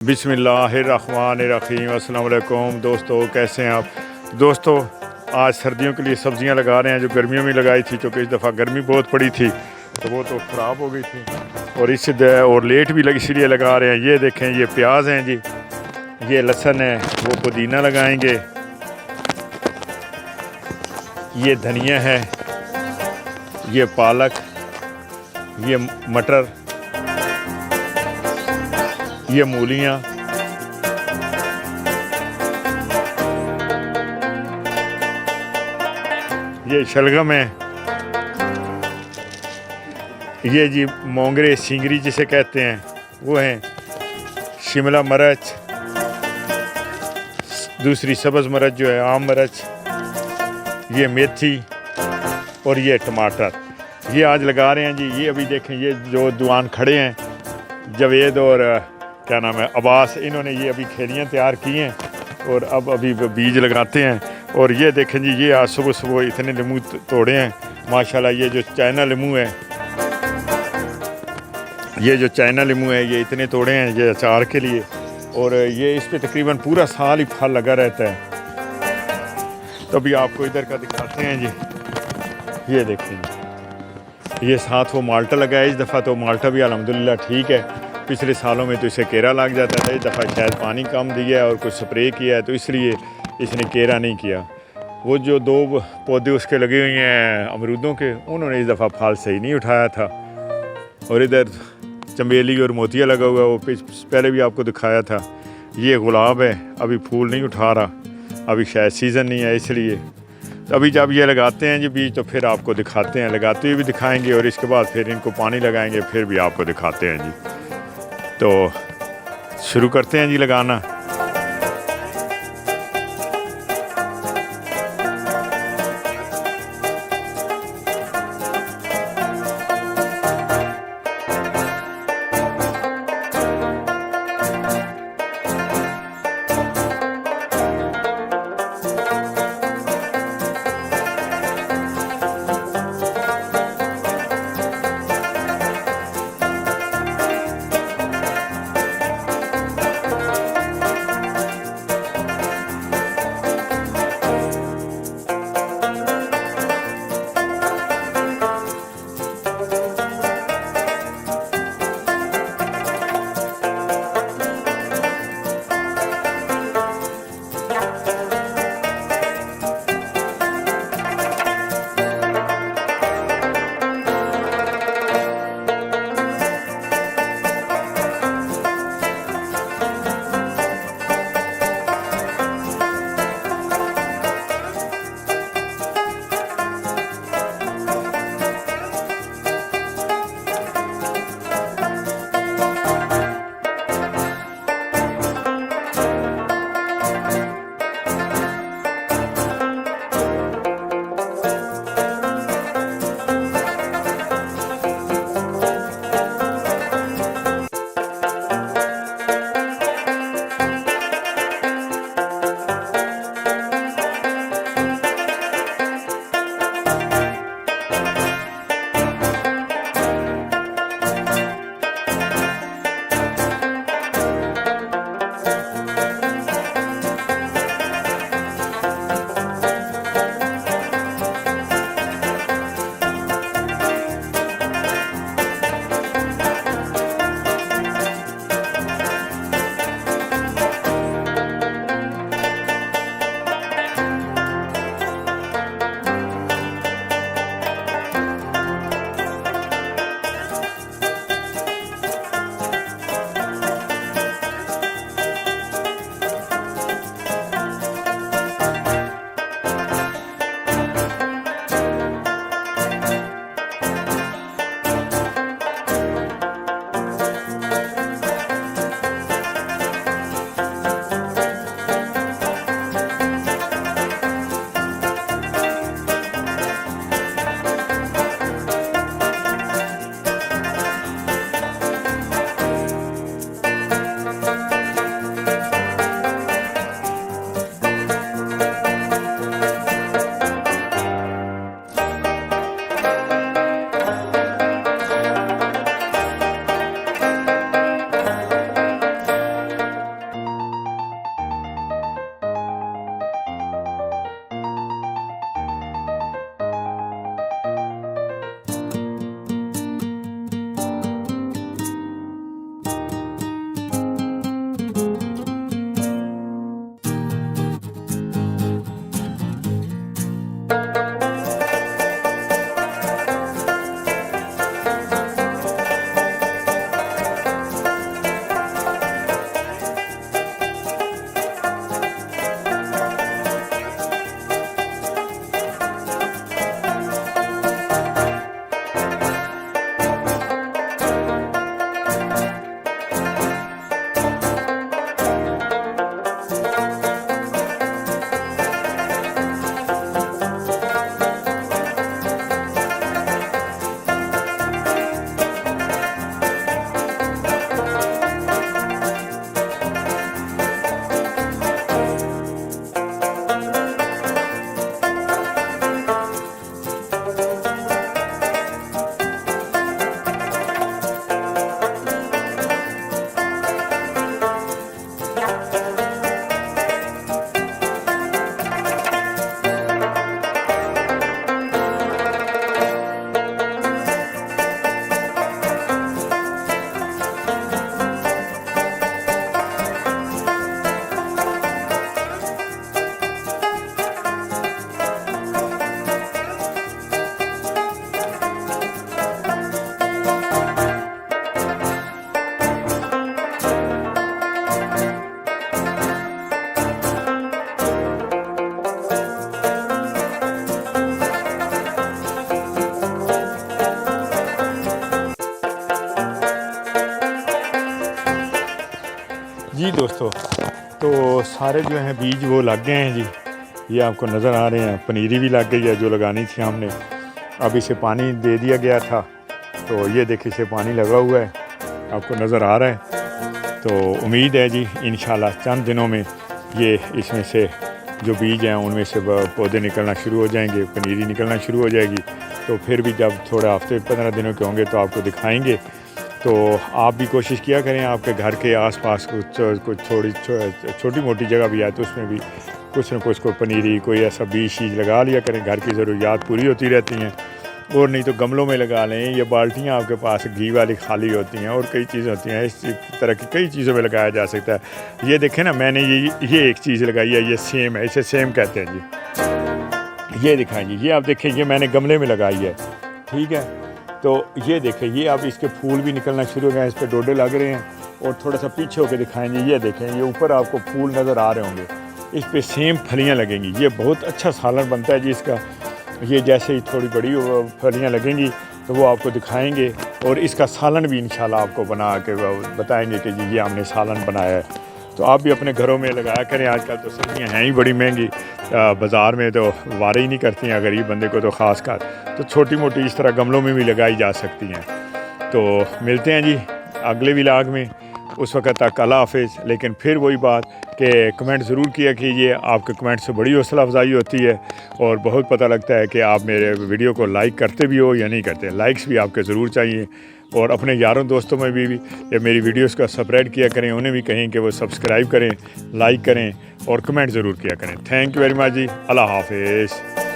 बिस्मिल्लाहिर्रहमानिर्रहीम। अस्सलाम वालेकुम दोस्तों, कैसे हैं आप दोस्तों। आज सर्दियों के लिए सब्जियां लगा रहे हैं जो गर्मियों में लगाई थी, क्योंकि इस दफ़ा गर्मी बहुत पड़ी थी तो वो तो ख़राब हो गई थी और लेट भी लगी, इसलिए लगा रहे हैं। ये देखें, ये प्याज हैं जी, ये लहसुन है, वो पुदीना लगाएंगे, ये धनिया है, ये पालक, ये मटर, ये मूलियाँ, ये शलगम है, ये जी मोंगरे सिंगरी जिसे कहते हैं वो हैं, शिमला मिर्च, दूसरी सब्ज़ मिर्च जो है, आम मिर्च, ये मेथी और ये टमाटर, ये आज लगा रहे हैं जी। ये अभी देखें, ये जो दुआन खड़े हैं जावेद और क्या नाम है अब्बास, इन्होंने ये अभी खेलियाँ तैयार की हैं और अब अभी बीज लगाते हैं। और ये देखें जी, ये आज सुबह सुबह इतने नींबू तोड़े हैं माशाल्लाह। ये जो चाइना नींबू है, ये जो चाइना नींबू है, ये इतने तोड़े हैं ये अचार के लिए, और ये इस पे तकरीबन पूरा साल ही फल लगा रहता है। तो अभी आपको इधर का दिखाते हैं जी। ये देखें, ये साथ वो माल्टा लगा है। इस दफ़ा तो माल्टा भी अल्हम्दुलिल्लाह ठीक है। पिछले सालों में तो इसे केरा लग जाता था, इस दफ़ा शायद पानी कम दिया है और कुछ स्प्रे किया है तो इसलिए इसने केरा नहीं किया। वो जो दो पौधे उसके लगे हुए हैं अमरूदों के, उन्होंने इस दफ़ा फल सही नहीं उठाया था। और इधर चमेली और मोतिया लगा हुआ है, वो पहले भी आपको दिखाया था। ये गुलाब है, अभी फूल नहीं उठा रहा, अभी शायद सीज़न नहीं है इसलिए। तो अभी जब ये लगाते हैं जी बीज तो फिर आपको दिखाते हैं, लगाते हुए भी दिखाएंगे और इसके बाद फिर इनको पानी लगाएंगे, फिर भी आपको दिखाते हैं जी। तो शुरू करते हैं जी लगाना। जी दोस्तों, तो सारे जो हैं बीज वो लग गए हैं जी, ये आपको नज़र आ रहे हैं। पनीरी भी लग गई है जो लगानी थी हमने। अब इसे पानी दे दिया गया था, तो ये देखिए इसे पानी लगा हुआ है, आपको नज़र आ रहा है। तो उम्मीद है जी इंशाल्लाह चंद दिनों में ये इसमें से जो बीज हैं उनमें से पौधे निकलना शुरू हो जाएंगे, पनीरी निकलना शुरू हो जाएगी। तो फिर भी जब थोड़े हफ्ते 15 दिनों के होंगे तो आपको दिखाएंगे। तो आप भी कोशिश किया करें, आपके घर के आसपास कुछ छोटी मोटी जगह भी है तो उसमें भी कुछ न कुछ कोई पनीरी, कोई ऐसा बीज शीज लगा लिया करें, घर की ज़रूरियात पूरी होती रहती हैं। और नहीं तो गमलों में लगा लें, या बाल्टियाँ आपके पास घी वाली खाली होती हैं, और कई चीज़ें होती हैं, इस तरह की कई चीज़ों में लगाया जा सकता है। ये देखें ना, मैंने ये एक चीज़ लगाई है, ये सेम है, इसे सेम कहते हैं जी। ये दिखाएं जी, ये आप देखें, ये मैंने गमले में लगाई है, ठीक है। तो ये देखें, ये अब इसके फूल भी निकलना शुरू हो गए हैं, इस पर डोडे लग रहे हैं। और थोड़ा सा पीछे होकर दिखाएंगे, ये देखें, ये ऊपर आपको फूल नज़र आ रहे होंगे, इस पे सेम फलियां लगेंगी। ये बहुत अच्छा सालन बनता है जी इसका। ये जैसे ही थोड़ी बड़ी फलियां लगेंगी तो वो आपको दिखाएंगे, और इसका सालन भी इंशाल्लाह आपको बना के बताएंगे कि जी ये हमने सालन बनाया है। तो आप भी अपने घरों में लगाया करें। आजकल तो सब्जियां हैं ही बड़ी महंगी, बाज़ार में तो वारे ही नहीं करती हैं गरीब बंदे को तो ख़ास कर। तो छोटी मोटी इस तरह गमलों में भी लगाई जा सकती हैं। तो मिलते हैं जी अगले व्लॉग में, उस वक्त तक अल्लाह हाफ़िज़। लेकिन फिर वही बात कि कमेंट ज़रूर किया कीजिए, आपके कमेंट से बड़ी हौसला अफजाई होती है और बहुत पता लगता है कि आप मेरे वीडियो को लाइक करते भी हो या नहीं करते। लाइक्स भी आपके ज़रूर चाहिए, और अपने यारों दोस्तों में भी ये मेरी वीडियोस का स्प्रेड किया करें, उन्हें भी कहें कि वो सब्सक्राइब करें, लाइक करें और कमेंट ज़रूर किया करें। थैंक यू वेरी मच जी, अल्लाह हाफ़िज़।